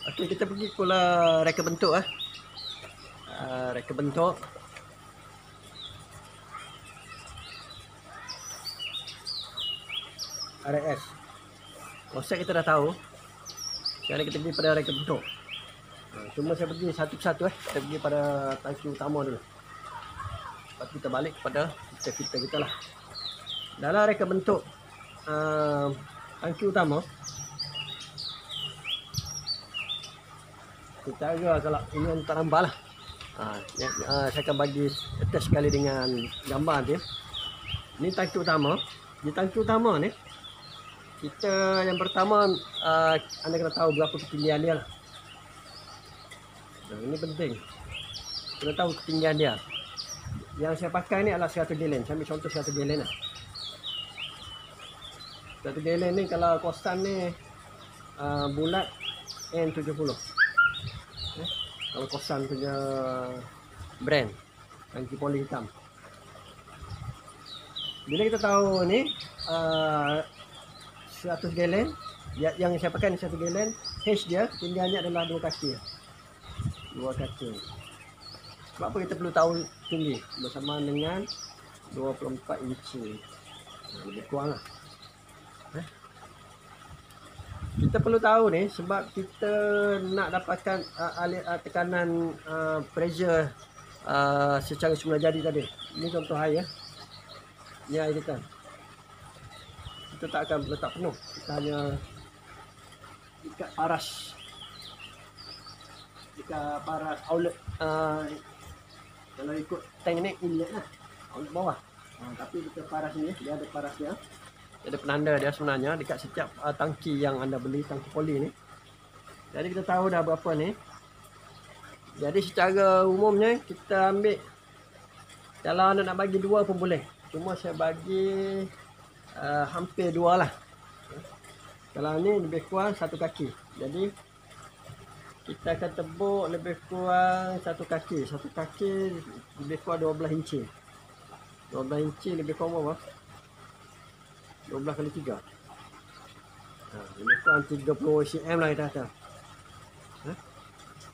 Okey, kita pergi pula reka bentuk reka bentuk. RS. Konsep kita dah tahu. Sekarang kita pergi pada reka bentuk. Cuma saya pergi satu persatu Kita pergi pada tangki utama dulu. Lepas kita balik kepada filter kita lah. Dalam reka bentuk tangki utama, kita agak kalau ini untuk tambah lah. Saya akan bagi attach sekali dengan gambar dia. Ini tangki utama. Di tangki utama ni, kita yang pertama anda kena tahu berapa ketinggian dia lah. Ini penting. Kena tahu ketinggian dia. Yang saya pakai ni adalah 100 gallon. Saya ambil contoh 100 gallon lah. 100 gallon ni kalau kosan ni bulat N70. Kalau kosan punya brand tangki poli hitam. Bila kita tahu ni 100 gallon, yang saya pakai ni 100 gallon, H dia tinggiannya adalah 2 kaki. 2 kaki. Sebab apa kita perlu tahu tinggi? Bersama dengan 24 inci. Lebih kurang lah. Kita perlu tahu ni sebab kita nak dapatkan tekanan pressure secara semula jadi tadi. Ini contoh air Ini air kita. Kita tak akan letak penuh. Kita hanya ikat paras. Ikat paras outlet. Kalau ikut tank ni inlet lah. Outlet bawah. Tapi kita paras ni, dia ada paras dia. Ada penanda dia sebenarnya dekat setiap tangki yang anda beli, tangki poli ni. Jadi kita tahu dah berapa ni. Jadi secara umumnya kita ambil, kalau anda nak bagi 2 pun boleh. Cuma saya bagi hampir 2 lah. Kalau ni lebih kurang 1 kaki. Jadi kita akan tebuk lebih kurang 1 kaki. 1 kaki lebih kurang 12 inci. 12 inci lebih kurang berapa? 12 kali 3. Lebih kurang 30 cm lah kita kata.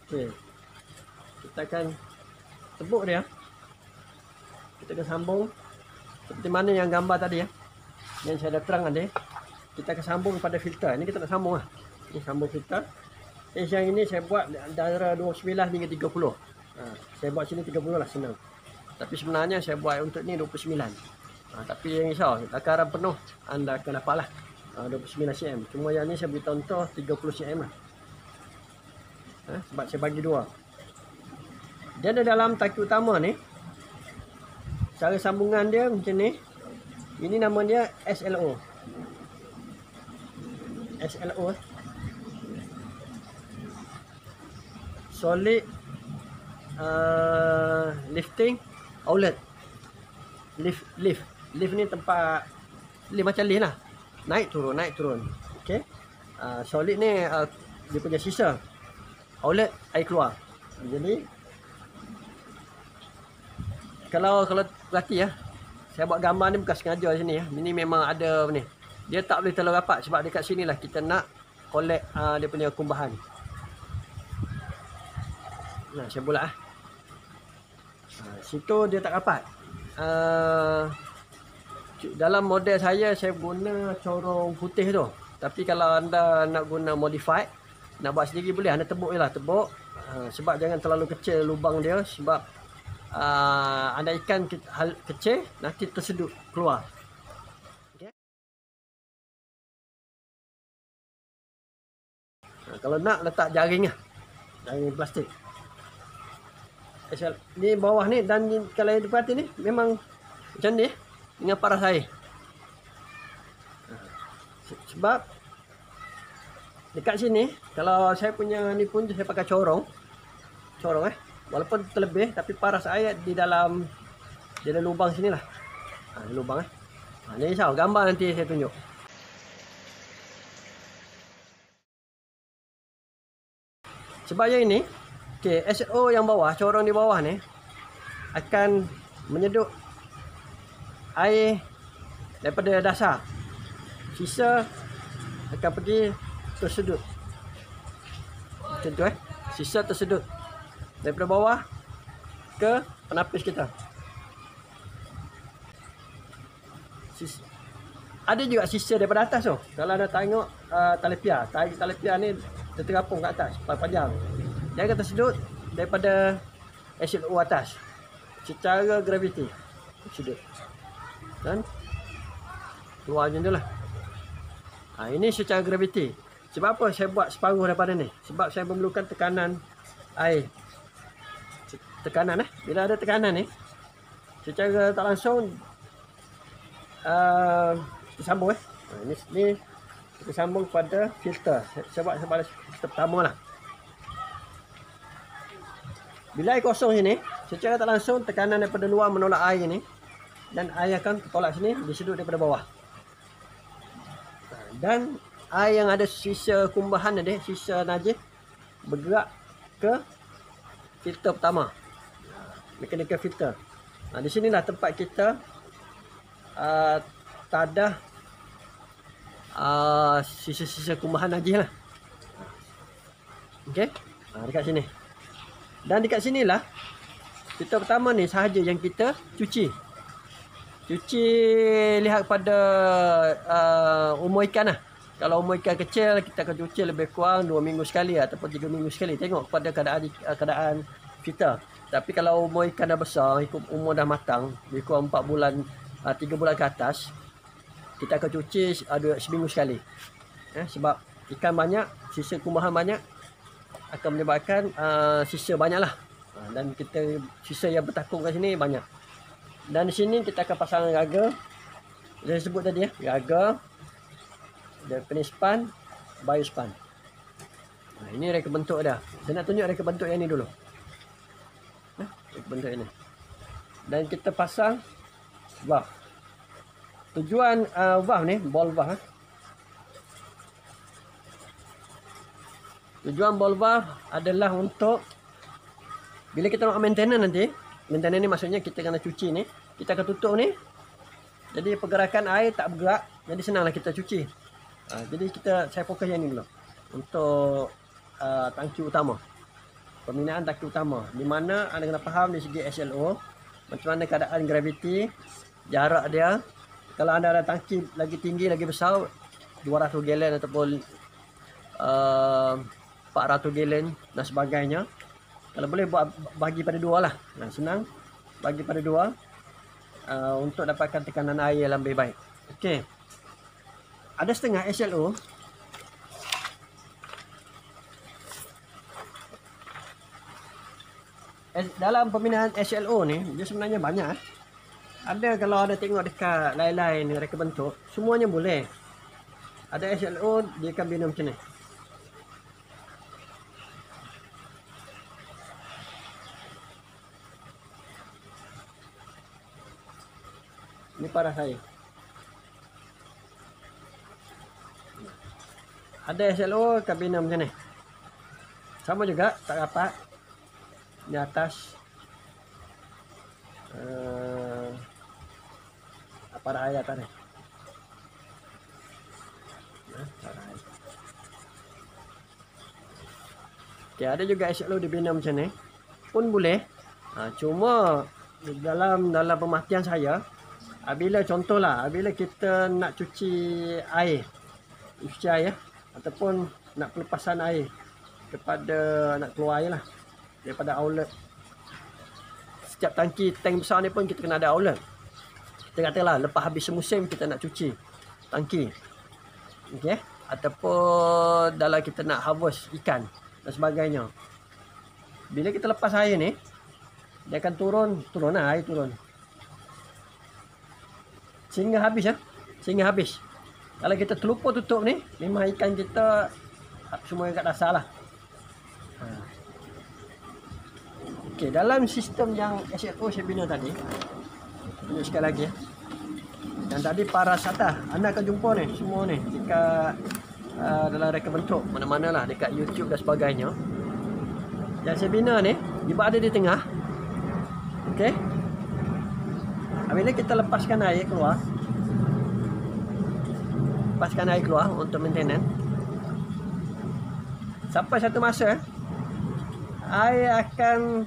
Okey. Kita akan tebuk dia. Kita akan sambung seperti mana yang gambar tadi yang saya dah terang tadi. Kita akan sambung pada filter. Ini kita nak sambung lah. Ini sambung filter. Yang ini saya buat antara 29 hingga 30. Saya buat sini 30 lah, senang. Tapi sebenarnya saya buat untuk ni 29. Tapi yang risau, takaran penuh anda akan dapat lah 29 cm. Cuma yang ni saya beri contoh 30 cm lah. Sebab saya bagi 2. Dia ada dalam tangki utama ni. Cara sambungan dia macam ni. Ini nama dia SLO. SLO. Solid lifting outlet. Lift ni tempat lift macam lift lah. Naik turun. Okey. Solid ni dia punya sisa. Outlet air keluar. Jadi kalau perhati saya buat gambar ni bukan sengaja sini Ini memang ada ni. Dia tak boleh terlalu rapat sebab dekat sini lah kita nak collect dia punya kumbahan. Nah, saya bulat situ dia tak rapat. Dalam model saya guna corong putih tu. Tapi kalau anda nak guna modified, nak buat sendiri boleh. Anda tebuk je lah, tebuk. Sebab jangan terlalu kecil lubang dia. Sebab anda ikan kecil, nanti tersedut keluar. Okay. Kalau nak letak jaring lah. Jaring plastik. Ni bawah ni dan kalau yang perhati ni memang macam ni dengan paras air. Sebab dekat sini kalau saya punya ni pun saya pakai corong walaupun terlebih tapi paras air di dalam dia ada lubang sini lah. Lubang ni risau gambar nanti saya tunjuk. Sebab yang ini SO yang bawah, corong di bawah ni akan menyedut air daripada dasar. Sisa akan pergi tersedut. Macam tu Sisa tersedut daripada bawah ke penapis kita. Ada juga sisa daripada atas tu. Kalau anda tengok talepia, talepia ni terapung kat atas, panjang. Dia akan tersedut daripada SLO atas secara graviti. Tersedut. Dan keluar macam tu lah. Ini secara graviti. Sebab apa saya buat separuh daripada ni? Sebab saya memerlukan tekanan air. Tekanan bila ada tekanan ni, secara tak langsung kita sambung ni kita sambung pada filter. Saya buat pada filter pertama lah. Bila air kosong sini, secara tak langsung tekanan daripada luar menolak air ni, dan air akan tolak sini, disedut daripada bawah. Dan air yang ada sisa kumbahan tadi, sisa najis, bergerak ke filter pertama, mechanical filter. Di sinilah tempat kita tadah sisa-sisa kumbahan najis lah. Okey, dekat sini. Dan dekat sinilah filter pertama ni sahaja yang kita cuci. Lihat pada umur ikan lah. Kalau umur ikan kecil, kita akan cuci lebih kurang 2 minggu sekali ataupun 3 minggu sekali. Tengok pada keadaan filter. Tapi kalau umur ikan dah besar, umur dah matang, lebih kurang 4 bulan, 3 bulan ke atas, kita akan cuci seminggu sekali. Sebab ikan banyak, sisa kumbahan banyak, akan menyebabkan sisa banyak lah. Dan kita sisa yang bertakung kat sini banyak. Dan di sini kita akan pasang raga. Saya sebut tadi raga, Japanese span, biospan. Ini reka bentuk dia. Saya nak tunjuk reka bentuk yang ni dulu. Reka bentuk ini. Dan kita pasang valve. Tujuan valve ni, ball valve. Tujuan ball valve adalah untuk bila kita nak maintenance nanti. Maintenance ni maksudnya kita kena cuci ni, kita akan tutup ni. Jadi pergerakan air tak bergerak, jadi senanglah kita cuci. Jadi saya fokus yang ni dulu untuk tangki utama, pembinaan tangki utama, di mana anda kena faham dari segi SLO macam mana keadaan graviti, jarak dia. Kalau anda ada tangki lagi tinggi, lagi besar, 200 gallon ataupun 400 gallon dan sebagainya, kalau boleh buat bagi pada 2 lah. Senang bagi pada 2 untuk dapatkan tekanan air yang lebih baik. Okey. Ada setengah SLO dalam pembinaan SLO ni, dia sebenarnya banyak. Ada, kalau ada tengok dekat lain-lain reka bentuk, semuanya boleh. Ada SLO dia akan bina macam ni. Ini paras air. Ada SLO kabina macam ni. Sama juga, tak rapat. Di atas paras air atas ni. Okay, ada juga SLO dibina macam ni. Pun boleh. Cuma dalam pemerhatian saya, bila contohlah, bila kita nak cuci air, ataupun nak pelepasan air kepada, nak keluar air lah daripada outlet. Setiap tangki, tank besar ni pun kita kena ada outlet. Kita katalah lepas habis semusim kita nak cuci tangki, okay? Ataupun dalam kita nak harvest ikan dan sebagainya. Bila kita lepas air ni, dia akan turun lah, air turun sehingga habis sehingga habis. Kalau kita terlupa tutup ni, memang ikan kita semua kat dasar lah. Okey, dalam sistem yang SLO saya bina tadi, tunjuk sekali lagi. Dan tadi paras atas, anda akan jumpa ni semua ni dekat dalam reka bentuk mana-mana lah, dekat YouTube dan sebagainya. Yang saya bina ni dia berada di tengah. Okey, bila kita lepaskan air keluar, untuk maintenance, sampai satu masa air akan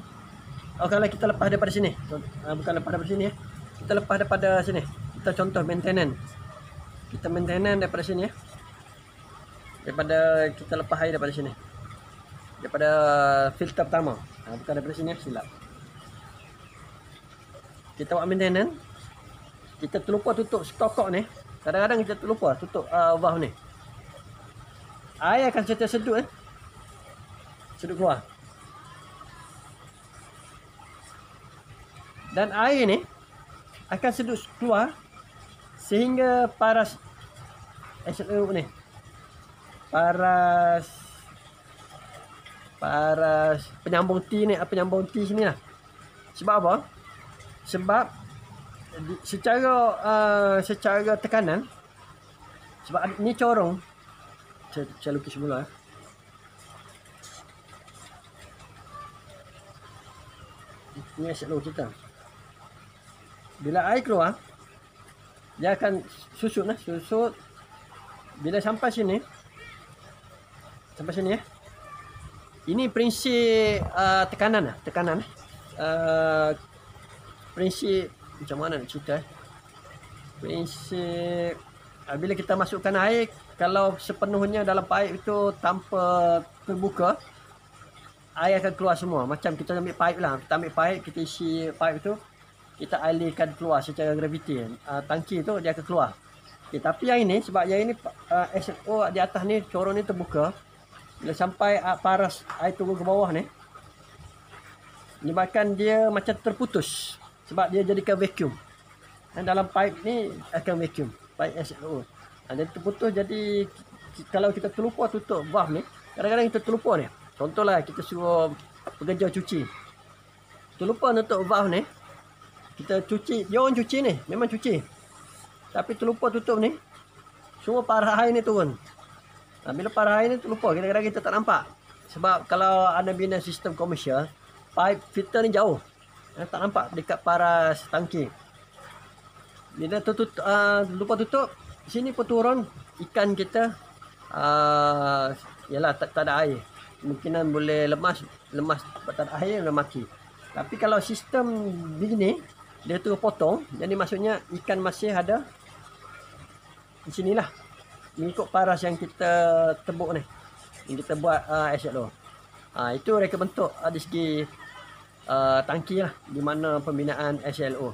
kalau kita lepas daripada sini, bukan lepas daripada sini ya. Kita lepas daripada sini. Kita contoh maintenance. Kita maintenance daripada sini ya. Daripada kita lepas air daripada sini. Daripada filter pertama. Bukan daripada sini ya, silap. Kita buat maintenance. Kita terlupa tutup stokok ni. Kadang-kadang kita terlupa tutup valve ni. Air akan sedut sedut keluar. Dan air ni akan sedut keluar sehingga paras SLO ni. Paras penyambung T ni, penyambung T sini lah. Sebab apa? Sebab secara tekanan, sebab ni corong. Saya lukis mula. Ini SLO kita. Bila air keluar, dia akan susut. Bila sampai sini ya. Ini prinsip tekanan. Prinsip macam mana nak cerita? Prinsip bila kita masukkan air, kalau sepenuhnya dalam pipe itu tanpa terbuka, air akan keluar semua. Macam kita ambil pipe lah. Kita ambil pipe, kita isi pipe itu, kita alirkan keluar secara graviti. Tangki tu dia akan keluar. Okay, tapi yang ini, sebab yang ini SLO di atas ni, corong ni terbuka. Bila sampai paras air turun ke bawah ni, menyebabkan dia macam terputus. Sebab dia jadikan vacuum. Dan dalam pipe ni akan vacuum. Pipe SLO. Dia terputus, jadi kalau kita terlupa tutup valve ni, kadang-kadang kita terlupa ni. Contohlah kita suruh pekerja cuci. Terlupa tutup valve ni. Kita cuci, dia orang cuci ni, memang cuci. Tapi terlupa tutup ni, semua parah air ni turun. Bila parah air ni terlupa, kadang-kadang kita tak nampak. Sebab kalau anda bina sistem komersial, pipe filter ni jauh. Tak nampak dekat paras tangki. Bila lupa tutup, sini pun turun, ikan kita yalah tak ada air. Kemungkinan boleh lemas tak ada air, boleh mati. Tapi kalau sistem begini, dia terus potong, jadi maksudnya ikan masih ada di sinilah, mengikut paras yang kita tebuk ni, yang kita buat SLO. Itu reka bentuk di segi tangki lah, di mana pembinaan SLO.